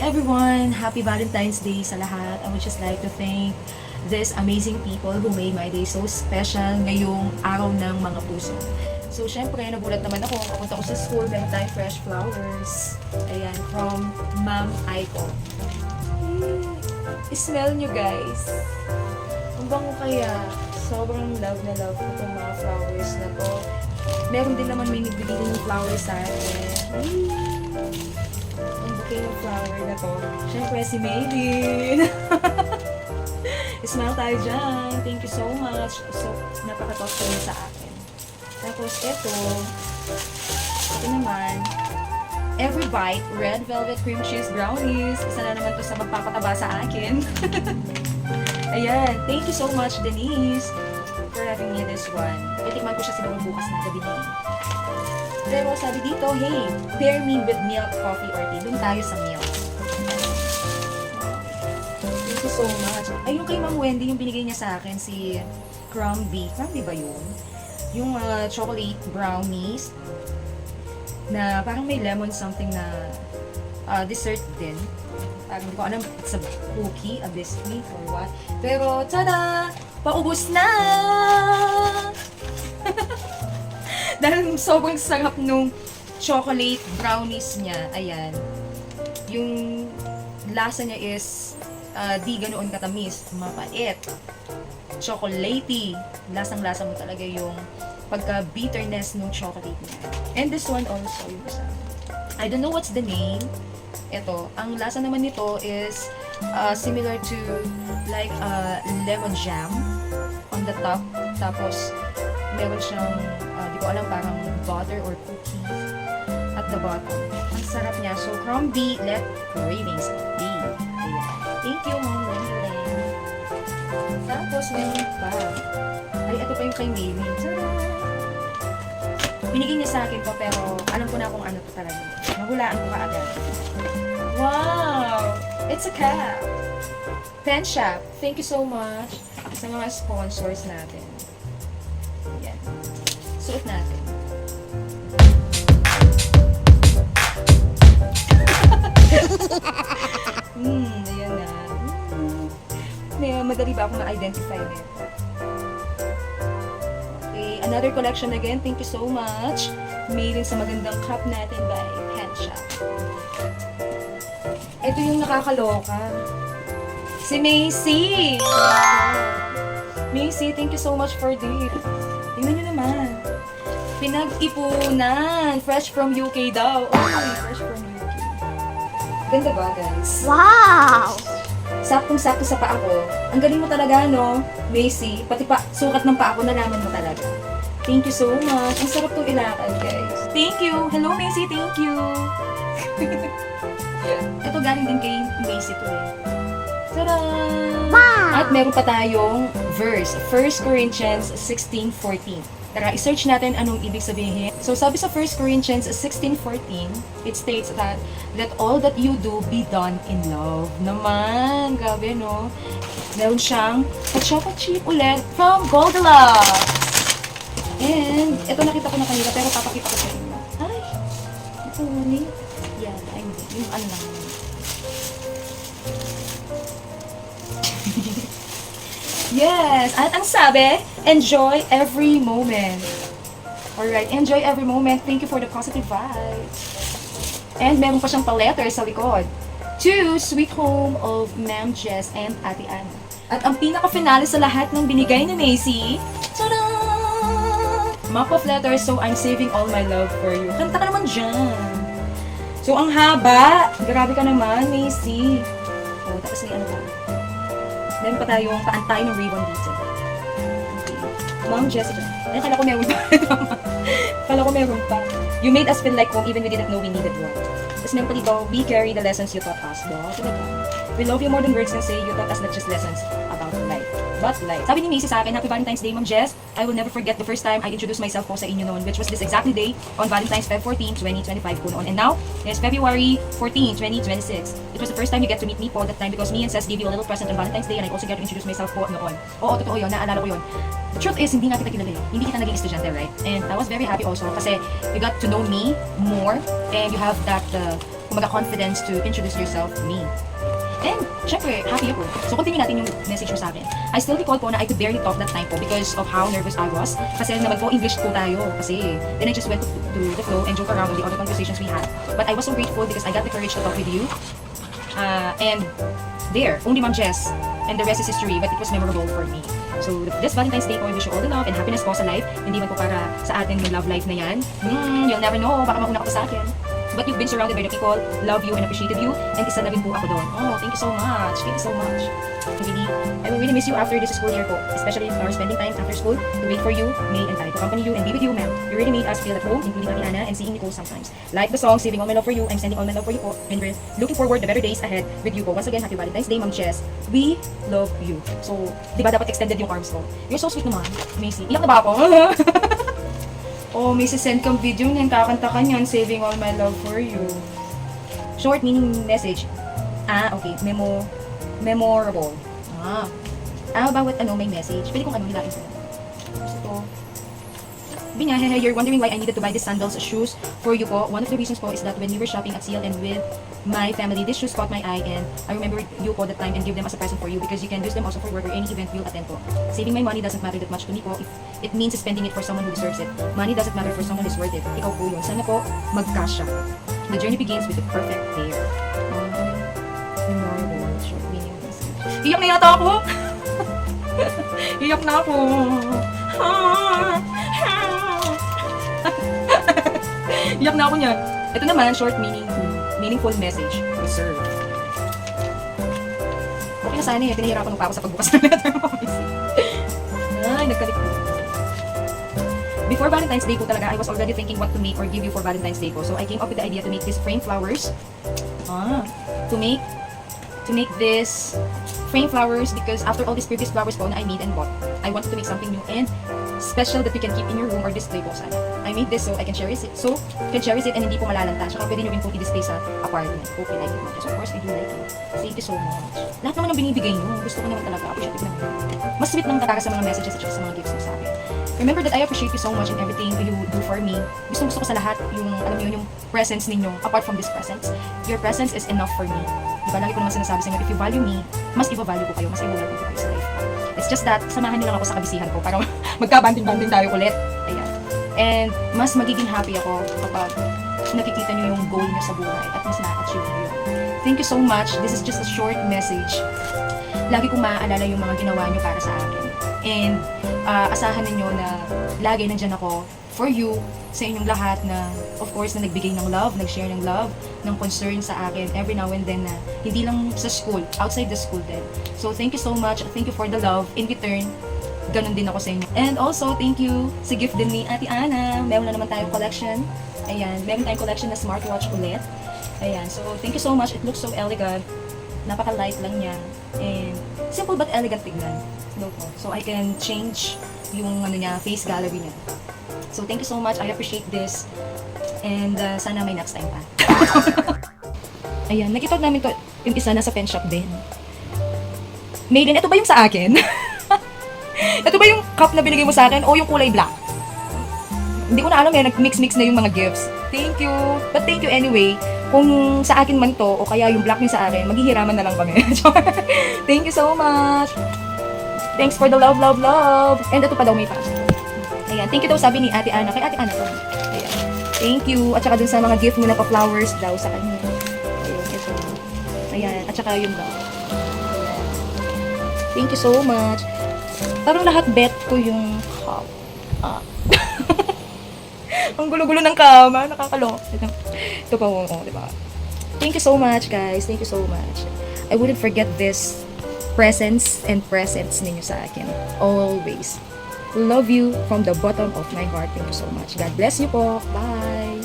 everyone! Happy Valentine's Day sa lahat. I would just like to thank these amazing people who made my day so special ngayong araw ng mga puso. So, syempre, nagulat naman ako. Papunta ko sa school, meron tayong fresh flowers. Ayan, from Ma'am Aiko. Smell nyo, guys. Ang bango kaya. Sobrang love na love ko itong mga flowers na to. Meron din naman may nagbibigay ng flowers sa akin. Ang bouquet ng flower na to. Syempre, si Maylin. Smile tayo dyan. Thank you so much. So, napaka-thoughtful niya sa akin. Tapos, ito naman, Every Bite Red Velvet Cream Cheese Brownies. Isa na naman to sa magpapataba sa akin. Ayan. Thank you so much, Denise, for having me this one. Itikman ko siya siguro bukas ng gabi din. Pero sabi dito, hey, pair me with milk, coffee, or tea. Doon tayo sa milk. Thank you so much. Ay, yung kay Ma'am Wendy, yung binigay niya sa akin, si Crumbie. Crumbie ba yun? Yung chocolate brownies na parang may lemon something na dessert din. Parang hindi ko alam, it's a cookie, a biscuit, or what. Pero, tada! Paubos na! Dahil sobrang sarap nung chocolate brownies niya. Ayan. Yung lasa niya is di ganoon katamis. Mapait. Chocolatey. Lasang-lasa mo talaga yung pagka-bitterness ng chocolate niya. And this one also, yung isa. I don't know what's the name. Ito, ang lasa naman nito is similar to like lemon jam on the top. Tapos, meron siyang, di ko alam, parang butter or cookies at the bottom. Ang sarap niya. So, Crumbie, let cravings be. Thank you, Mom Wendy. Tapos, meron pa. Ay, ito pa yung kay Mary. Binigay niya sa akin to, pero alam ko na kung ano to talaga. Mahulaan ko kaagad. Wow! It's a cap. Pen Shop. Thank you so much sa mga sponsors natin. Yan. Suot natin. Ayan na. May madali ba akong ma-identify nito? Okay, another collection again. Thank you so much. Made sa magandang cup natin by Pen Shop. Ito yung nakakaloka. Si Macy! Macy, thank you so much for this. Tingnan nyo naman. Pinag-ipunan. Fresh from UK daw. Oh, fresh from UK. Ganda ba, guys? Wow! Saktong-sakto sa paa ko. Ang galing mo talaga, no, Macy? Pati pa, sukat ng paa ko, nalaman mo talaga. Thank you so much. Ang sarap itong ilakad, guys. Thank you! Hello, Macy. Thank you! Ito galing din kay Macy to eh. Tada! Wow! At meron pa tayong verse. 1 Corinthians 16:14. Tara, i-search natin anong ibig sabihin. So, sabi sa 1 Corinthians 16:14, it states that, let all that you do be done in love. Naman, grabe, no? Meron siyang chocolate chip ulit from Goldilocks. And, ito nakita ko na kanina, pero papakita ko sa inyo. Ay! Ito, ulit. Yan, ay, yung ano lang. Yes! At ang sabi, enjoy every moment. Alright, enjoy every moment. Thank you for the positive vibes. And meron pa siyang pa-letter sa likod. To Sweet Home of Ma'am Jess and Ate Anna. At ang pinaka-finale sa lahat ng binigay ni Macy, tada! Map of letters, so I'm saving all my love for you. Kanta ka naman dyan. So, ang haba. Grabe ka naman, Macy. O, tapos may ano ba? Meron pa tayong paantay ng ribbon dito. Okay. Mom Jessica. Ay, kala ko meron pa. Kala ko meron pa. You made us feel like home even we didn't know we needed one. Tapos meron pa dito, we carry the lessons you taught us. We love you more than words can say. You taught us not just lessons about life, but life. Sabi ni Macy sa akin, Happy Valentine's Day, Ma'am Jess. I will never forget the first time I introduced myself po sa inyo noon, which was this exactly day on Valentine's Feb 14, 2025 po noon. And now, it's February 14, 2026. It was the first time you get to meet me po that time because me and Cess gave you a little present on Valentine's Day and I also get to introduce myself po noon. Oo, totoo yun. Naalala ko yun. The truth is, hindi nga kita kilala eh. Hindi kita naging estudyante, right? And I was very happy also kasi you got to know me more and you have that kumaga confidence to introduce yourself to me. And, syempre, happy ako. So, continue natin yung message mo sa akin. I still recall po na I could barely talk that time po because of how nervous I was. Kasi naman po, English po tayo. Kasi, then I just went to the flow and joke around with the other conversations we had. But I was so grateful because I got the courage to talk with you. And there, only Ma'am Jess. And the rest is history, but it was memorable for me. So, this Valentine's Day po, I wish you all the love and happiness po sa life. Hindi man po para sa atin yung love life na yan. You'll never know, baka mauna ka pa sa akin. But you've been surrounded by the people, love you and appreciated you, and isa na rin po ako doon. Oh, thank you so much. Thank you so much. I will really miss you after this school year po, especially our spending time after school to wait for you, May and Ty, to accompany you and be with you, ma'am. You really made us feel at home, including Ate Ana and seeing Nicole sometimes. Like the song, Saving All My Love For You, I'm sending all my love for you po, and we're looking forward the better days ahead with you po. Once again, happy Valentine's Day, Ma'am Jess. We love you. So, di ba dapat extended yung arms ko? You're so sweet naman, Macy. Iyak na ba ako? Oh, may send kang video niyan, kakanta ka niyan, Saving All My Love For You. Short meaning message. Okay. Memorable. Bawat may message. Pwede kong hilain sa'yo. Ito. Sabi niya, hey, you're wondering why I needed to buy these sandals, shoes for you po. One of the reasons po is that when we were shopping at CL and with my family, this shoes caught my eye and I remember you po that time and give them as a present for you because you can use them also for work or any event you'll attend po. Saving my money doesn't matter that much to me po if it means spending it for someone who deserves it. Money doesn't matter for someone who's worth it. Ikaw po yun. Sana po magkasya. The journey begins with the perfect pair. Memorable. Short meaning message. Iyak na yata ako! Iyak na ako! Iyak na ako niya. Ito naman, short meaningful message. Reserve. Okay na sana pinahirapan mo pa ako sa pagbukas ng letter mo. Ay, nagkalik ko. Before Valentine's Day po talaga, I was already thinking what to make or give you for Valentine's Day po. So I came up with the idea to make these frame flowers. To make this frame flowers because after all these previous flowers po na I made and bought, I wanted to make something new and special that you can keep in your room or display po sana. I made this so I can cherish it. So, can cherish it and hindi po malalanta. Tsaka pwede nyo rin po i-display sa apartment. Hope you like it. Yes, of course, I do like it. Thank you so much. Lahat naman ng binibigay nyo. Gusto ko naman talaga. Appreciative naman. Mas sweet naman talaga sa mga messages at sa mga gifts mo sa akin. Remember that I appreciate you so much in everything you do for me. Gusto ko sa lahat yung, alam niyo, yung presence ninyo. Apart from this presence, your presence is enough for me. Diba, lagi ko naman sinasabi sa inyo, if you value me, mas i-value ko kayo, mas i-value ko kayo sa life. It's just that, samahan niyo lang ako sa kabisihan ko para magka-banding-banding tayo ulit. Ayan. And mas magiging happy ako kapag nakikita niyo yung goal niyo sa buhay at mas na-achieve niyo. Thank you so much. This is just a short message. Lagi kong maaalala yung mga ginawa niyo para sa akin. And asahan niyo na lagi nandyan ako for you, sa inyong lahat na, of course, na nagbigay ng love, nag-share ng love, ng concern sa akin every now and then na hindi lang sa school, outside the school din. So, thank you so much. Thank you for the love. In return, ganun din ako sa inyo. And also, thank you sa gift din ni Ate Ana. Meron na naman tayong collection. Ayan, meron tayong collection na smartwatch ulit. Ayan, so thank you so much. It looks so elegant. Napaka-light lang niya. And simple but elegant tignan. So, I can change yung face gallery niya. So, thank you so much. I appreciate this. And sana may next time pa. Ayan, nakita namin to yung isa nasa pen shop din. Maylin, ito ba yung sa akin? Ito ba yung cup na binigay mo sa akin o yung kulay black? Hindi ko na alam nag-mix-mix na yung mga gifts. Thank you. But thank you anyway. Kung sa akin man to o kaya yung black yung sa akin, maghihiraman na lang kami. Thank you so much. Thanks for the love, love, love. And ito pa daw may pa. Ayan, thank you daw sabi ni Ate Ana. Kay Ate Ana to. Ayan. Thank you. At saka dun sa mga gift mo na pa-flowers daw sa kanya. Ayan, ito. Ayan, at saka yun daw. Ayan. Thank you so much. Parang lahat bet ko yung cup. Ang gulo-gulo ng kama. Nakakalok. Ito pa mo, diba? Thank you so much, guys. Thank you so much. I wouldn't forget this presents ninyo sa akin. Always. Love you from the bottom of my heart. Thank you so much. God bless you po. Bye!